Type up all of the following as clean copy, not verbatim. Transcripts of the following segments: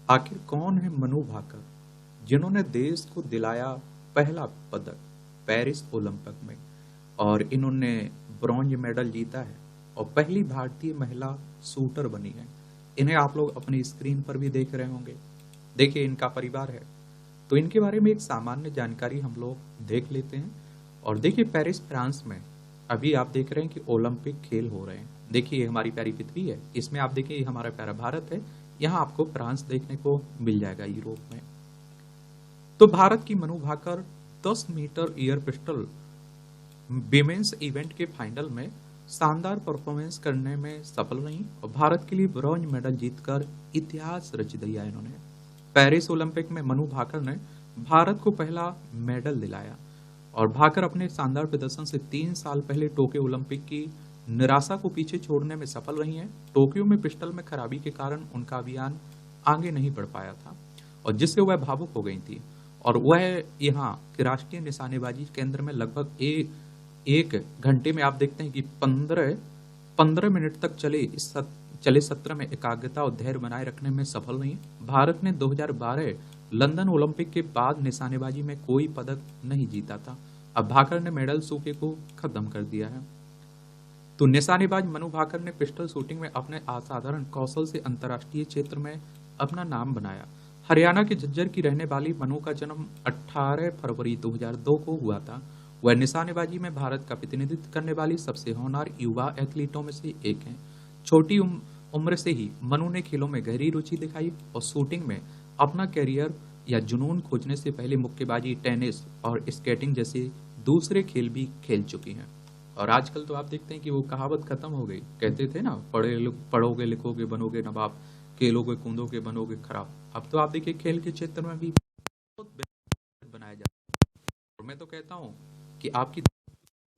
आखिर कौन है मनु भाकर, जिन्होंने देश को दिलाया पहला पदक पेरिस ओलंपिक में, और इन्होंने ब्रॉन्ज मेडल जीता है और पहली भारतीय महिला शूटर बनी है। इन्हें आप लोग अपनी स्क्रीन पर भी देख रहे होंगे। देखिए, इनका परिवार है, तो इनके बारे में एक सामान्य जानकारी हम लोग देख लेते हैं। और देखिए, पेरिस फ्रांस में अभी आप देख रहे हैं कि ओलंपिक खेल हो रहे हैं। देखिए, हमारी प्यारी पृथ्वी है, इसमें आप देखिए हमारा प्यारा भारत है। यहाँ आपको फ्रांस देखने को मिल जाएगा यूरोप में। तो भारत की Manu Bhaker 10 metre air pistol women's event के फाइनल में शानदार परफॉर्मेंस करने में सफल रही और भारत के लिए ब्रॉन्ज मेडल जीतकर इतिहास रच दिया इन्होंने। पेरिस ओलंपिक में मनु भाकर ने भारत को पहला मेडल दिलाया और भाकर अपने शानदार प्रदर्शन से 3 साल पहले टोक्यो ओलंपिक की निराशा को पीछे छोड़ने में सफल रही हैं। टोक्यो में पिस्टल में खराबी के कारण उनका अभियान आगे नहीं बढ़ पाया था और जिससे वह भावुक हो गई थी और वह यहाँ के राष्ट्रीय निशानेबाजी केंद्र में लगभग एक घंटे में आप देखते हैं कि 15 मिनट तक चले सत्र में एकाग्रता और धैर्य बनाए रखने में सफल रही। भारत ने 2012 लंदन ओलंपिक के बाद निशानेबाजी में कोई पदक नहीं जीता था। अब भाकर ने मेडल सूखे को खत्म कर दिया है। तो निशानेबाज मनु भाकर ने पिस्टल शूटिंग में अपने असाधारण कौशल से अंतर्राष्ट्रीय क्षेत्र में अपना नाम बनाया। हरियाणा के झज्जर की रहने वाली मनु का जन्म 18 फरवरी 2002 को हुआ था। वह निशानेबाजी में भारत का प्रतिनिधित्व करने वाली सबसे होनहार युवा एथलीटों में से एक हैं। छोटी उम्र से ही मनु ने खेलों में गहरी रुचि दिखाई और शूटिंग में अपना कैरियर या जुनून खोजने से पहले मुक्केबाजी, टेनिस और स्केटिंग जैसे दूसरे खेल भी खेल चुकी हैं। और आजकल तो आप देखते हैं कि वो कहावत खत्म हो गई। कहते थे ना, पढ़ोगे लिखोगे बनोगे नवाब, खेलोगे कूदोगे बनोगे खराब। अब तो आप देखिए खेल के क्षेत्र में भी बहुत बेहतर बनाया जाता है। और मैं तो कहता हूँ कि आपकी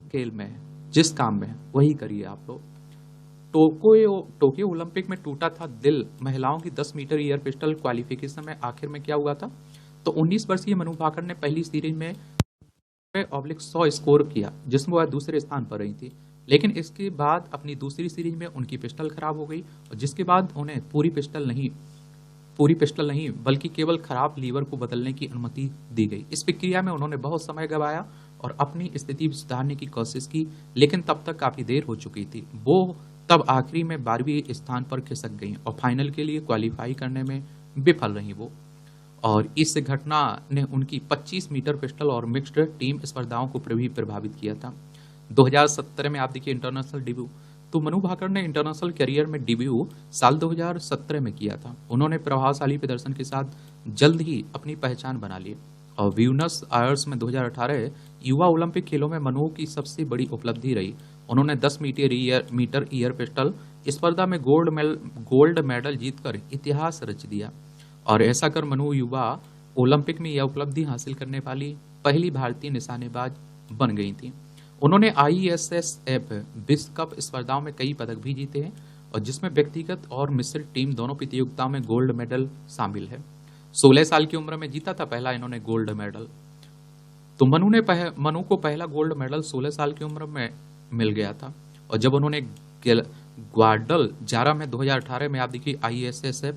खेल में जिस काम में वही करिए आप लोग। टोक्यो ओलंपिक में टूटा था दिल महिलाओं की 10 मीटर एयर पिस्टल क्वालिफिकेशन में आखिर में क्या हुआ था। तो 19 वर्षीय मनु भाकर ने पहली सीरीज में /100 स्कोर किया, जिसमें वह दूसरे स्थान पर रही थी। लेकिन इसके बाद अपनी दूसरी सीरीज में उनकी पिस्टल खराब हो गई और जिसके बाद उन्हें पूरी पिस्टल नहीं बल्कि केवल खराब लीवर को बदलने की अनुमति दी गई। इस प्रक्रिया में उन्होंने बहुत समय गंवाया और अपनी स्थिति सुधारने की कोशिश की, लेकिन तब तक काफी देर हो चुकी थी। वो तब आखिरी में 12वीं स्थान पर खिसक गई और फाइनल के लिए क्वालिफाई करने में विफल रही वो। और इस घटना ने उनकी 25 मीटर पिस्टल और मिक्स्ड टीम स्पर्धाओं को भी प्रभावित किया था। 2017 में आप देखिए इंटरनेशनल डेब्यू, तो मनु भाकर ने इंटरनेशनल करियर में डेब्यू साल 2017 में किया था। उन्होंने प्रभावशाली प्रदर्शन के साथ जल्द ही अपनी पहचान बना ली और ब्यूनस आयर्स में 2018 युवा ओलंपिक खेलों में मनु की सबसे बड़ी उपलब्धि रही। उन्होंने 10 मीटर एयर पिस्टल स्पर्धा में गोल्ड मेडल जीतकर इतिहास रच दिया और ऐसा कर मनु युवा ओलंपिक में यह उपलब्धि हासिल करने वाली पहली भारतीय निशानेबाज बन गई थी। उन्होंने ISSF विश्व कप स्पर्धाओं में कई पदक भी जीते हैं और जिसमें व्यक्तिगत और मिश्रित टीम दोनों प्रतियोगिताओं में गोल्ड मेडल शामिल है। 16 साल की उम्र में जीता था पहला इन्होंने गोल्ड मेडल। तो मनु को पहला गोल्ड मेडल 16 साल की उम्र में मिल गया था और जब उन्होंने ग्वाडलजारा में 2018 में आप देखिए ISSF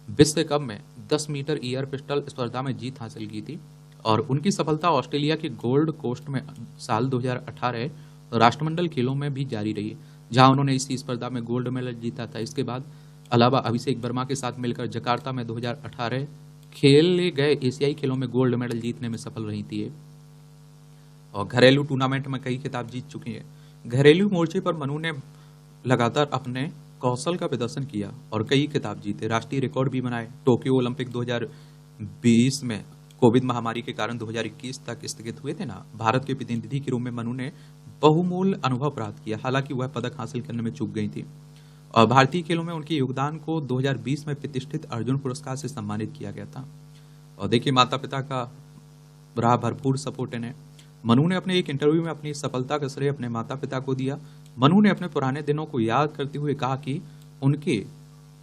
विश्व कप में 10 मीटर एयर पिस्टल स्पर्धा में जीत हासिल की थी और उनकी सफलता ऑस्ट्रेलिया के गोल्ड कोस्ट में साल 2018 राष्ट्रमंडल खेलों में भी जारी रही, जहां उन्होंने इसी स्पर्धा में गोल्ड मेडल जीता था। इसके बाद अलावा अभिषेक वर्मा के साथ मिलकर जकार्ता में 2018 खेले गए एशियाई खेलों में गोल्ड मेडल जीतने में सफल रही थी और घरेलू टूर्नामेंट में कई खिताब जीत चुकी है। घरेलू मोर्चे पर मनु ने लगातार अपने कौशल का प्रदर्शन किया और कई खिताब जीते, राष्ट्रीय रिकॉर्ड भी बनाए। टोक्यो ओलंपिक 2020 में कोविड महामारी के कारण 2021 तक स्थगित हुए थे ना, भारत के प्रतिनिधि के रूप में मनु ने बहुमूल्य अनुभव प्राप्त किया, हालांकि वह पदक हासिल करने में चूक गई थी। और भारतीय खेलों में उनके योगदान को 2020 में प्रतिष्ठित अर्जुन पुरस्कार से सम्मानित किया गया था। और देखिए, माता पिता का रहा भरपूर सपोर्ट इन्हें। मनु ने अपने एक इंटरव्यू में अपनी सफलता का श्रेय अपने माता पिता को दिया। मनु ने अपने पुराने दिनों को याद करते हुए कहा कि उनके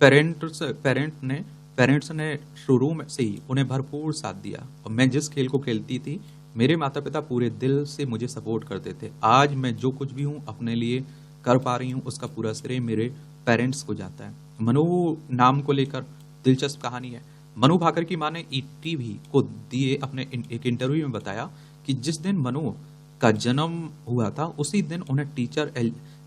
पेरेंट्स ने शुरू से ही उन्हें भरपूर साथ दिया और मैं जिस खेल को खेलती थी मेरे माता पिता पूरे दिल से मुझे सपोर्ट करते थे। आज मैं जो कुछ भी हूँ अपने लिए कर पा रही हूँ उसका पूरा श्रेय मेरे पेरेंट्स को जाता है। मनु नाम को लेकर दिलचस्प कहानी है। मनु भाकर की मां ने ईटीवी को दिए अपने एक इंटरव्यू में बताया कि जिस दिन मनु का जन्म हुआ था उसी दिन उन्हें टीचर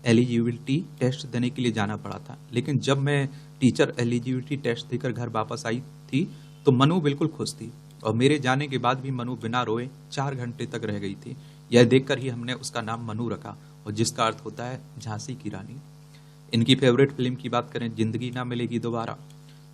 एलिजिबिलिटी टेस्ट देने के लिए जाना पड़ा था, लेकिन जब मैं टीचर एलिजिबिलिटी टेस्ट देकर घर वापस आई थी तो मनु बिल्कुल खुश थी और मेरे जाने के बाद भी मनु बिना रोए 4 घंटे तक रह गई थी। यह देखकर ही हमने उसका नाम मनु रखा और जिसका अर्थ होता है झांसी की रानी। इनकी फेवरेट फिल्म की बात करें, जिंदगी ना मिलेगी दोबारा।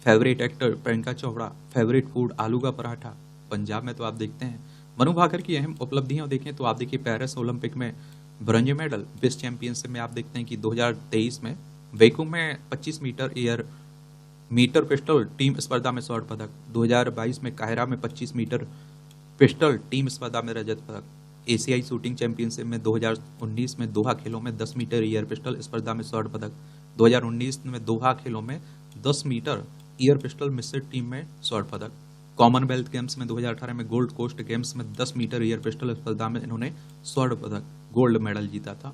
Favourite actor Priyanka Chopra. Favourite food आलू का पराठा। पंजाब में तो आप देखते हैं। मनु भाकर की अहम उपलब्धियां देखें तो आप देखिए पेरिस ओलंपिक में ब्रॉन्ज मेडल। विश्व चैंपियनशिप में आप देखते हैं कि 2023 में वैक्यूम में 25 metre air metre pistol team स्पर्धा में स्वर्ण पदक। 2022 में काहिरा में 25 मीटर पिस्टल टीम स्पर्धा में रजत पदक। एशियाई शूटिंग चैंपियनशिप में 2019 में दोहा खेलों में 10 मीटर एयर पिस्टल स्पर्धा में स्वर्ण पदक। 2019 में दोहा खेलों में 10 मीटर एयर पिस्टल मिश्रित टीम में स्वर्ण पदक। कॉमनवेल्थ गेम्स में 2018 में गोल्ड कोस्ट गेम्स में 10 मीटर एयर पिस्टल स्पर्धा में इन्होंने स्वर्ण पदक गोल्ड मेडल जीता था।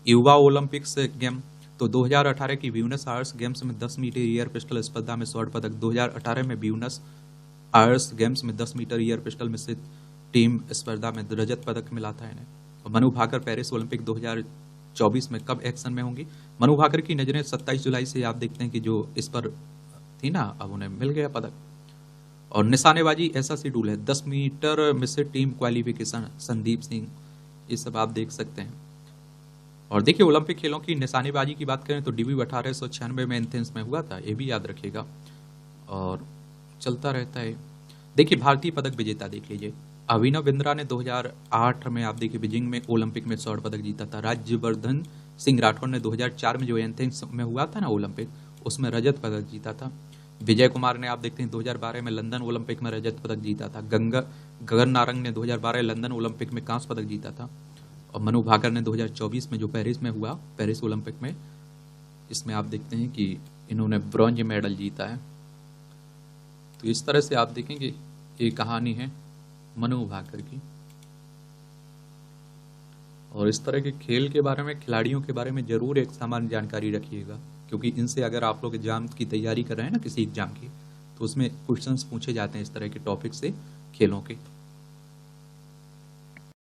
युवा ओलंपिक्स गेम तो 2018 की ब्यूनस आयर्स गेम्स में 10 मीटर एयर पिस्टल स्पर्धा में स्वर्ण पदक। 2018 में ब्यूनस आयर्स गेम्स में 10 मीटर एयर पिस्टल मिश्रित टीम स्पर्धा में रजत पदक मिला था इन्हें। और मनु भाकर पेरिस ओलंपिक 2024 में कब एक्शन में होंगी? मनु भाकर की नजरें 27 जुलाई से आप देखते हैं कि जो इस पर थी ना, अब उन्हें मिल गया पदक। और निशानेबाजी ऐसा शेड्यूल है, 10 मीटर मिश्रित टीम क्वालिफिकेशन संदीप सिंह, ये सब आप देख सकते हैं। और देखिए ओलंपिक खेलों की निशानेबाजी की बात करें तो डेब्यू 1896 में एथेंस में हुआ था, ये भी याद रखिएगा और चलता रहता है। देखिए भारतीय पदक विजेता देख लीजिए, अभिनव बिंद्रा ने 2008 में आप देखिए बीजिंग में ओलंपिक में स्वर्ण पदक जीता था। राज्यवर्धन सिंह राठौर ने 2004 में जो एथेंस में हुआ था ना ओलंपिक, उसमें रजत पदक जीता था। विजय कुमार ने आप देखते हैं 2012 में लंदन ओलंपिक में रजत पदक जीता था। गगन नारंग ने 2012 लंदन ओलंपिक में कांस्य पदक जीता था। और मनु भाकर ने 2024 में जो पेरिस में हुआ पेरिस ओलंपिक में, इसमें आप देखते हैं कि इन्होंने ब्रॉन्ज मेडल जीता है। तो इस तरह से आप देखेंगे ये कहानी है मनु भाकर की। और इस तरह के खेल के बारे में, खिलाड़ियों के बारे में जरूर एक सामान्य जानकारी रखिएगा, क्योंकि इनसे अगर आप लोग एग्जाम की तैयारी कर रहे हैं ना किसी एग्जाम की, तो उसमें क्वेश्चंस पूछे जाते हैं इस तरह के टॉपिक से खेलों के।